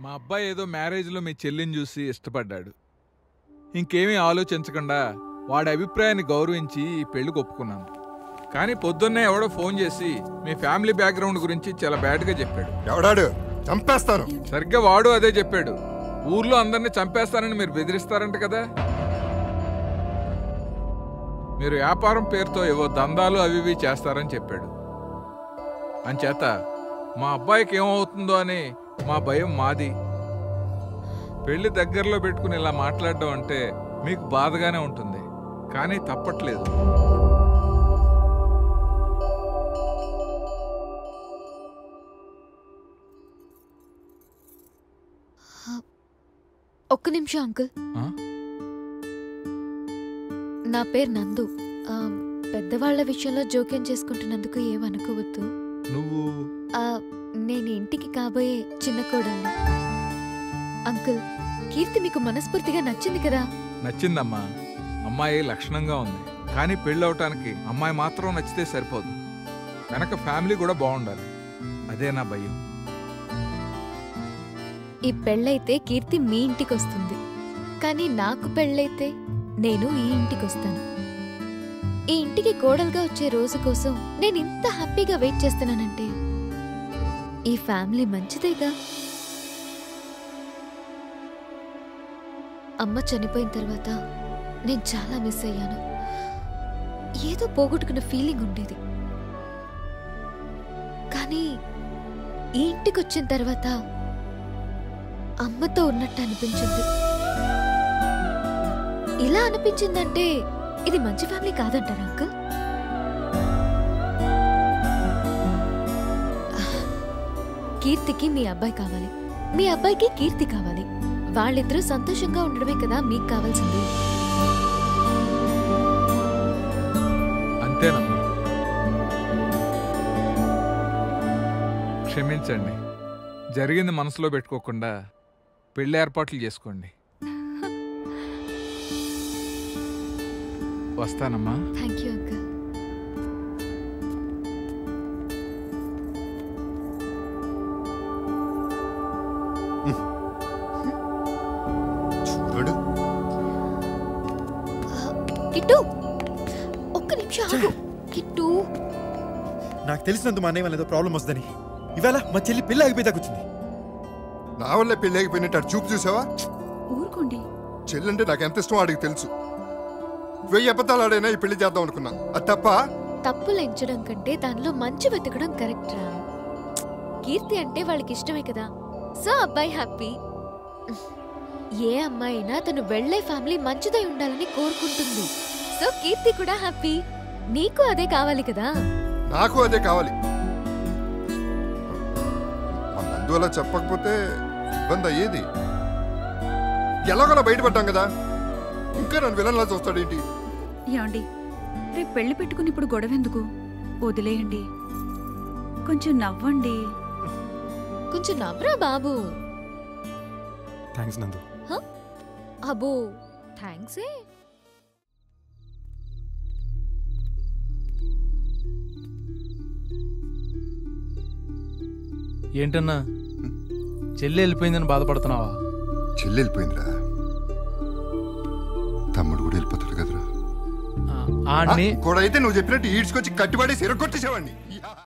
మా అబ్బాయి ఏదో మ్యారేజ్లో మీ చెల్లిని చూసి ఇష్టపడ్డాడు. ఇంకేమీ ఆలోచించకుండా వాడి అభిప్రాయాన్ని గౌరవించి ఈ పెళ్లికి ఒప్పుకున్నాను. కానీ పొద్దున్నే ఎవడో ఫోన్ చేసి మీ ఫ్యామిలీ బ్యాక్గ్రౌండ్ గురించి చాలా బ్యాడ్గా చెప్పాడు. ఎవడాడు? చంపేస్తాను. సరిగ్గా వాడు అదే చెప్పాడు. ఊర్లో అందరినీ చంపేస్తానని మీరు బెదిరిస్తారంట కదా. మీరు వ్యాపారం పేరుతో ఏవో దందాలు అవి ఇవి చేస్తారని చెప్పాడు. అంచేత మా అబ్బాయికి ఏమవుతుందో అని మా భయం మాది. పెళ్లి దగ్గరలో పెట్టుకుని ఇలా మాట్లాడడం అంటే మీకు బాధగానే ఉంటుంది, కానీ తప్పట్లేదు. ఒక్క నిమిషం అంకుల్. నా పేరు నందు. పెద్దవాళ్ల విషయంలో జోక్యం చేసుకుంటున్నందుకు ఏమనుకోవద్దు. నువ్వు? నేను ఇంటికి కాబోయే చిన్న కోడల్ని. అంకుల్, కీర్తి మీకు మనస్ఫూర్తిగా నచ్చింది కదా? నచ్చిందమ్మా. అమ్మాయి లక్షణంగా ఉంది. కానీ పెళ్ళవటానికి అమ్మాయి మాత్రం నచ్చితే సరిపోదు, వెనక ఫ్యామిలీ కూడా బాగుండాలి. అదే నా భయం. ఈ పెళ్ళైతే కీర్తి మీ ఇంటికి వస్తుంది, కానీ నాకు పెళ్ళైతే నేను ఈ ఇంటికి వస్తాను. ఈ ఇంటికి కోడలుగా వచ్చే రోజు కోసం నేను ఇంత హ్యాపీగా వెయిట్ చేస్తున్నానంటే ఈ ఫ్యామిలీ మంచిదేగా. అమ్మ చనిపోయిన తర్వాత నేను చాలా మిస్ అయ్యాను. ఏదో పోగొట్టుకున్న ఫీలింగ్ ఉండేది. కానీ ఈ ఇంటికి వచ్చిన తర్వాత అమ్మతో ఉన్నట్టు అనిపించింది. ఇలా అనిపించిందంటే ఇది మంచి ఫ్యామిలీ కాదంటారా అంకుల్? కీర్తికి మీ అబ్బాయి కావాలి, మీ అబ్బాయికి కీర్తి కావాలి. వాళ్ళిద్దరూ సంతోషంగా ఉండడమే కదా మీకు కావాల్సింది. అంతేనమ్మా. క్షమించండి. జరిగింది మనసులో పెట్టుకోకుండా పెళ్లి ఏర్పాట్లు చేసుకోండి. వస్తానమ్మా. Thank you uncle. కిట్టు, ఒక్క నిమిషం ఆగు. కిట్టు, నాకు తెలిసినంత మా అన్నయ్య ఏదో ప్రాబ్లం వస్తుందని ఇవాళ మా చెల్లి పెళ్లి ఆగిపోయి తగ్గుతుంది. నా వల్లే పెళ్లి ఆగిపోయినట్టు అటు చూపు చూసావా? ఊరుకోండి. చెల్లంటే నాకు ఎంత ఇష్టం వాడికి తెలుసు. 1000 అబద్ధాలు ఆడైనా ఈ పెళ్లి చేద్దాం అనుకున్నా. అది తప్ప? తప్పులు ఎంచడం కంటే దానిలో మంచి వెతకడం కరెక్ట్ రా. కీర్తి అంటే వాళ్ళకి ఇష్టమే కదా, సో అబ్బాయి హ్యాపీ. ఏ అమ్మాయి అయినా తను వెళ్లే ఫ్యామిలీ మంచిదై ఉండాలని కోరుకుంటుంది. సో కీర్తి కూడా హ్యాపీ. నీకు అదే కావాలి కదా? నాకు అదే కావాలి. అందువల్ల చెప్పకపోతే ఇబ్బంది అయ్యేది. ఎలాగోలా బయటపడ్డాం కదా, ఇంకా నన్ను విలన్లా చూస్తాడేంటి? ఏమండి, రేపు పెళ్లి పెట్టుకుని ఇప్పుడు గొడవెందుకు? వదిలేయండి. కొంచెం నవ్వండి. కొంచెం నవ్వరా బాబు. థ్యాంక్స్ నందు. అబ్బో థ్యాంక్సే. ఏంటన్నా చెల్లి వెళ్ళిపోయిందని బాధపడుతున్నావా? చెల్లి వెళ్ళిపోయిందిరా, తమ్ముడు కూడా వెళ్ళిపోతాడు కదరా. ఆడిని కూడా అయితే నువ్వు చెప్పినట్టు ఈడ్చుకొచ్చి కట్టుబడి సిరగొట్టేసేవాడిని.